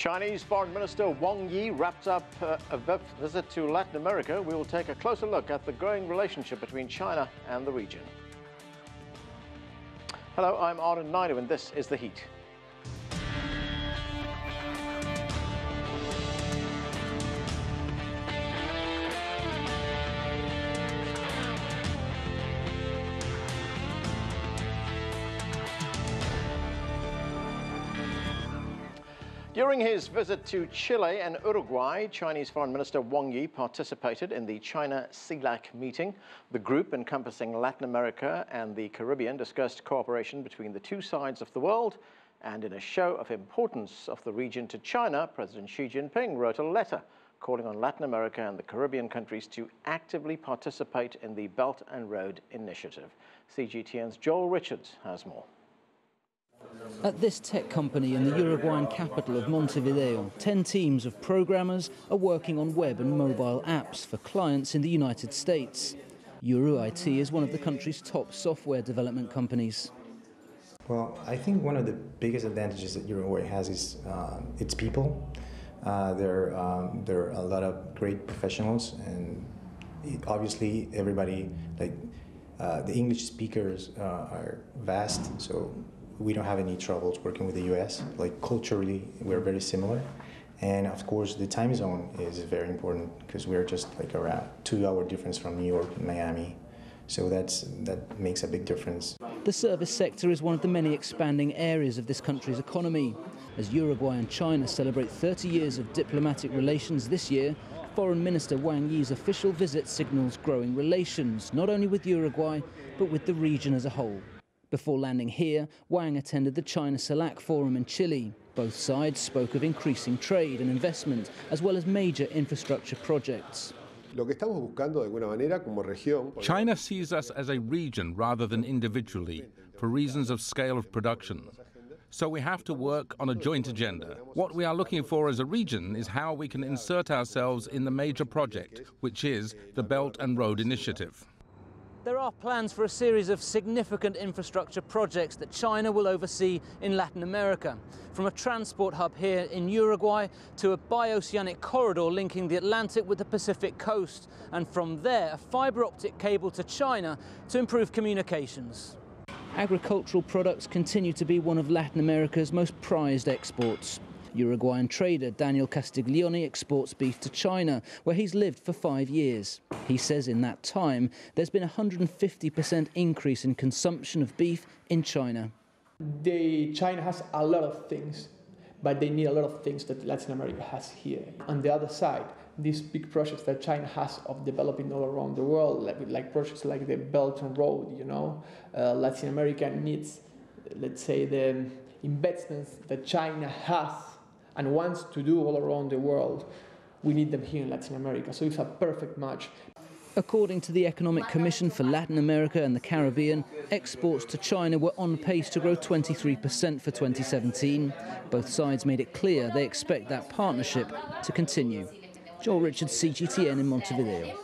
Chinese Foreign Minister Wang Yi wrapped up a visit to Latin America. We will take a closer look at the growing relationship between China and the region. Hello, I'm Arden Naidu and this is The Heat. During his visit to Chile and Uruguay, Chinese Foreign Minister Wang Yi participated in the China-CELAC meeting. The group, encompassing Latin America and the Caribbean, discussed cooperation between the two sides of the world. And in a show of importance of the region to China, President Xi Jinping wrote a letter calling on Latin America and the Caribbean countries to actively participate in the Belt and Road Initiative. CGTN's Joel Richards has more. At this tech company in the Uruguayan capital of Montevideo, 10 teams of programmers are working on web and mobile apps for clients in the United States. UruIT is one of the country's top software development companies. Well, I think one of the biggest advantages that Uruguay has is its people. There are a lot of great professionals, and obviously everybody, like the English speakers are vast, so we don't have any troubles working with the U.S. Like culturally, we're very similar. And of course, the time zone is very important because we're just like around 2-hour difference from New York and Miami. So that makes a big difference. The service sector is one of the many expanding areas of this country's economy. As Uruguay and China celebrate 30 years of diplomatic relations this year, Foreign Minister Wang Yi's official visit signals growing relations, not only with Uruguay, but with the region as a whole. Before landing here, Wang attended the China-CELAC forum in Chile. Both sides spoke of increasing trade and investment, as well as major infrastructure projects. China sees us as a region rather than individually, for reasons of scale of production. So we have to work on a joint agenda. What we are looking for as a region is how we can insert ourselves in the major project, which is the Belt and Road Initiative. There are plans for a series of significant infrastructure projects that China will oversee in Latin America, from a transport hub here in Uruguay to a bioceanic corridor linking the Atlantic with the Pacific coast, and from there a fibre optic cable to China to improve communications. Agricultural products continue to be one of Latin America's most prized exports. Uruguayan trader Daniel Castiglione exports beef to China, where he's lived for 5 years. He says in that time, there's been a 150% increase in consumption of beef in China. China has a lot of things, but they need a lot of things that Latin America has here. On the other side, these big projects that China has of developing all around the world, like projects like the Belt and Road, Latin America needs, let's say, the investments that China has and wants to do all around the world. We need them here in Latin America, so it's a perfect match. According to the Economic Commission for Latin America and the Caribbean, exports to China were on pace to grow 23% for 2017. Both sides made it clear they expect that partnership to continue. Joel Richards, CGTN in Montevideo.